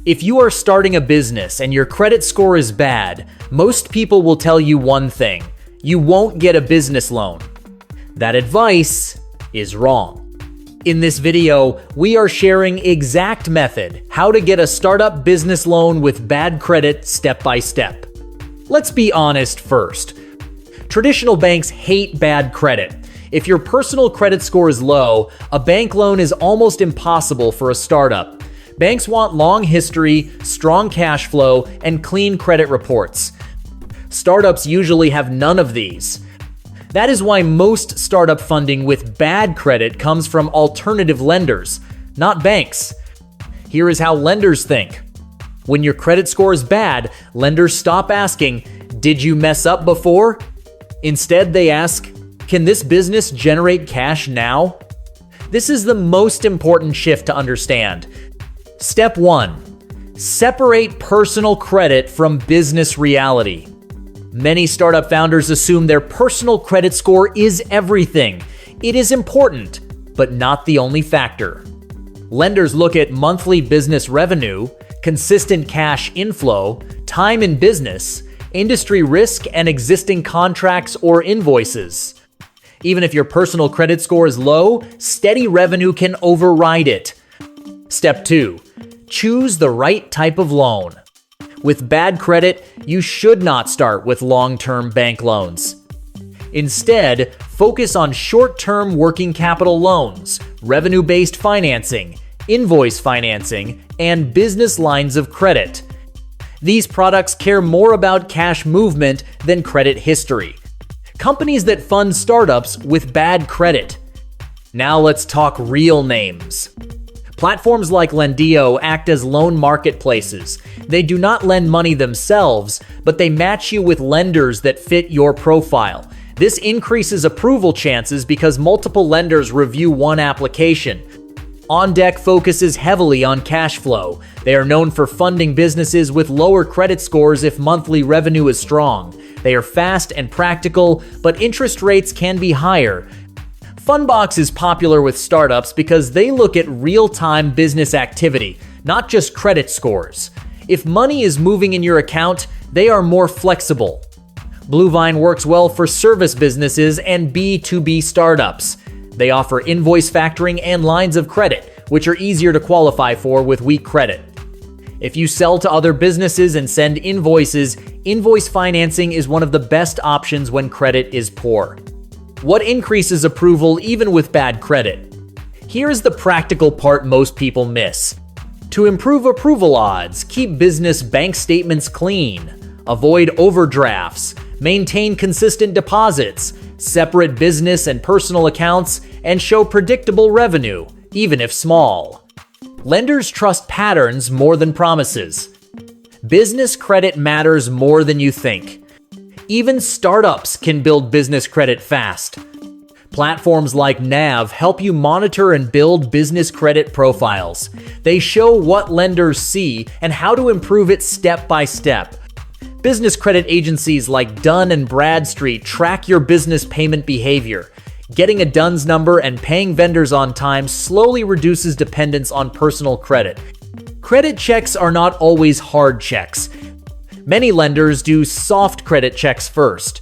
If you are starting a business and your credit score is bad, most people will tell you one thing: you won't get a business loan. That advice is wrong. In this video, we are sharing exact method, how to get a startup business loan with bad credit step by step. Let's be honest first. Traditional banks hate bad credit. If your personal credit score is low, a bank loan is almost impossible for a startup. Banks want long history, strong cash flow, and clean credit reports. Startups usually have none of these. That is why most startup funding with bad credit comes from alternative lenders, not banks. Here is how lenders think. When your credit score is bad, lenders stop asking, "Did you mess up before?" Instead, they ask, "Can this business generate cash now?" This is the most important shift to understand. Step 1. Separate personal credit from business reality. Many startup founders assume their personal credit score is everything. It is important, but not the only factor. Lenders look at monthly business revenue, consistent cash inflow, time in business, industry risk, and existing contracts or invoices. Even if your personal credit score is low, steady revenue can override it. Step 2. Choose the right type of loan. With bad credit, you should not start with long-term bank loans. Instead, focus on short-term working capital loans, revenue-based financing, invoice financing, and business lines of credit. These products care more about cash movement than credit history. Companies that fund startups with bad credit. Now let's talk real names. Platforms like Lendio act as loan marketplaces. They do not lend money themselves, but they match you with lenders that fit your profile. This increases approval chances because multiple lenders review one application. OnDeck focuses heavily on cash flow. They are known for funding businesses with lower credit scores if monthly revenue is strong. They are fast and practical, but interest rates can be higher. Fundbox is popular with startups because they look at real-time business activity, not just credit scores. If money is moving in your account, they are more flexible. Bluevine works well for service businesses and B2B startups. They offer invoice factoring and lines of credit, which are easier to qualify for with weak credit. If you sell to other businesses and send invoices, invoice financing is one of the best options when credit is poor. What increases approval even with bad credit? Here is the practical part most people miss. To improve approval odds, keep business bank statements clean, avoid overdrafts, maintain consistent deposits, separate business and personal accounts, and show predictable revenue, even if small. Lenders trust patterns more than promises. Business credit matters more than you think. Even startups can build business credit fast. Platforms like Nav help you monitor and build business credit profiles. They show what lenders see and how to improve it step by step. Business credit agencies like Dun & Bradstreet track your business payment behavior. Getting a DUNS number and paying vendors on time slowly reduces dependence on personal credit. Credit checks are not always hard checks. Many lenders do soft credit checks first.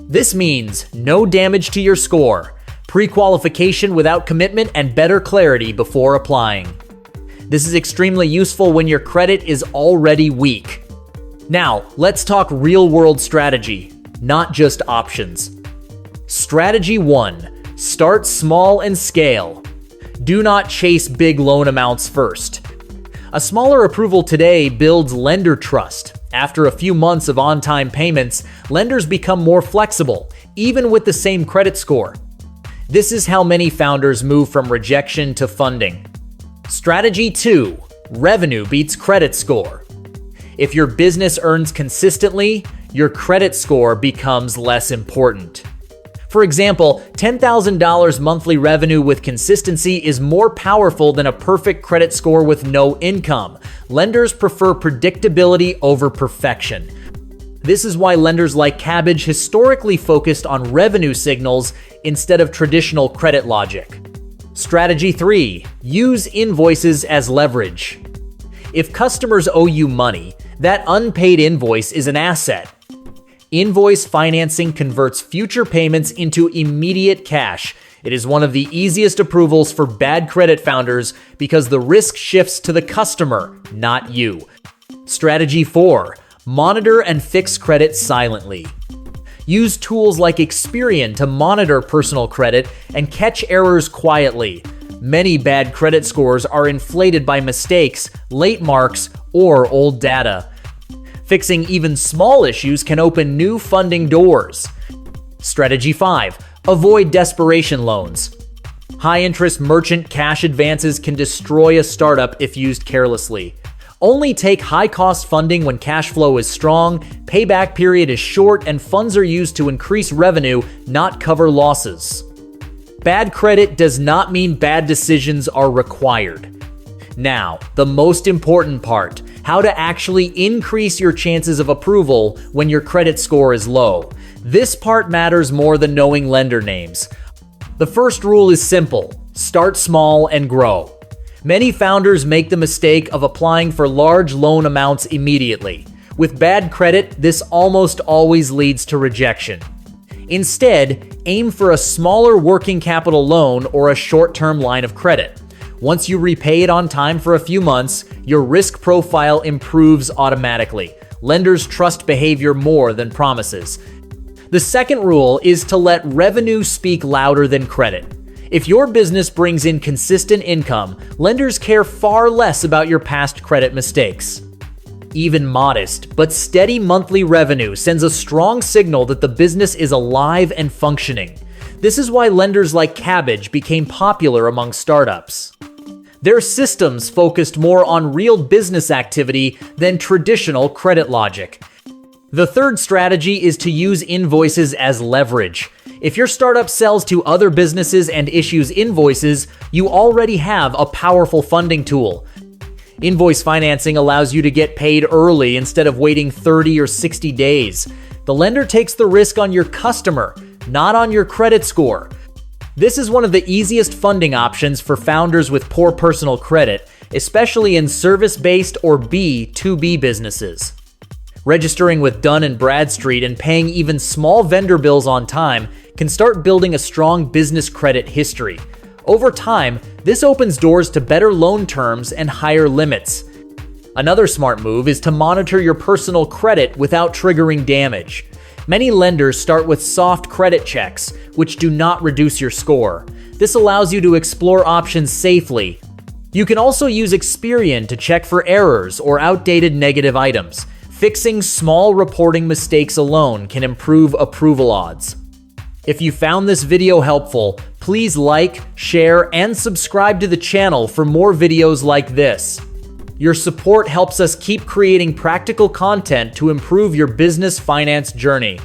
This means no damage to your score, pre-qualification without commitment, and better clarity before applying. This is extremely useful when your credit is already weak. Now, let's talk real-world strategy, not just options. Strategy 1. Start small and scale. Do not chase big loan amounts first. A smaller approval today builds lender trust. After a few months of on-time payments, lenders become more flexible, even with the same credit score. This is how many founders move from rejection to funding. Strategy 2. Revenue beats credit score. If your business earns consistently, your credit score becomes less important. For example, $10,000 monthly revenue with consistency is more powerful than a perfect credit score with no income. Lenders prefer predictability over perfection. This is why lenders like Cabbage historically focused on revenue signals instead of traditional credit logic. Strategy 3. Use invoices as leverage. If customers owe you money, that unpaid invoice is an asset. Invoice financing converts future payments into immediate cash. It is one of the easiest approvals for bad credit founders because the risk shifts to the customer, not you. Strategy 4. Monitor and fix credit silently. Use tools like Experian to monitor personal credit and catch errors quietly. Many bad credit scores are inflated by mistakes, late marks, or old data. Fixing even small issues can open new funding doors. Strategy 5. Avoid desperation loans. High-interest merchant cash advances can destroy a startup if used carelessly. Only take high-cost funding when cash flow is strong, payback period is short, and funds are used to increase revenue, not cover losses. Bad credit does not mean bad decisions are required. Now, the most important part, how to actually increase your chances of approval when your credit score is low. This part matters more than knowing lender names. The first rule is simple: start small and grow. Many founders make the mistake of applying for large loan amounts immediately. With bad credit, this almost always leads to rejection. Instead, aim for a smaller working capital loan or a short-term line of credit. Once you repay it on time for a few months, your risk profile improves automatically. Lenders trust behavior more than promises. The second rule is to let revenue speak louder than credit. If your business brings in consistent income, lenders care far less about your past credit mistakes. Even modest but steady monthly revenue sends a strong signal that the business is alive and functioning. This is why lenders like Cabbage became popular among startups. Their systems focused more on real business activity than traditional credit logic. The third strategy is to use invoices as leverage. If your startup sells to other businesses and issues invoices, you already have a powerful funding tool. Invoice financing allows you to get paid early instead of waiting 30 or 60 days. The lender takes the risk on your customer, not on your credit score. This is one of the easiest funding options for founders with poor personal credit, especially in service-based or B2B businesses. Registering with Dun & Bradstreet and paying even small vendor bills on time can start building a strong business credit history. Over time, this opens doors to better loan terms and higher limits. Another smart move is to monitor your personal credit without triggering damage. Many lenders start with soft credit checks, which do not reduce your score. This allows you to explore options safely. You can also use Experian to check for errors or outdated negative items. Fixing small reporting mistakes alone can improve approval odds. If you found this video helpful, please like, share, and subscribe to the channel for more videos like this. Your support helps us keep creating practical content to improve your business finance journey.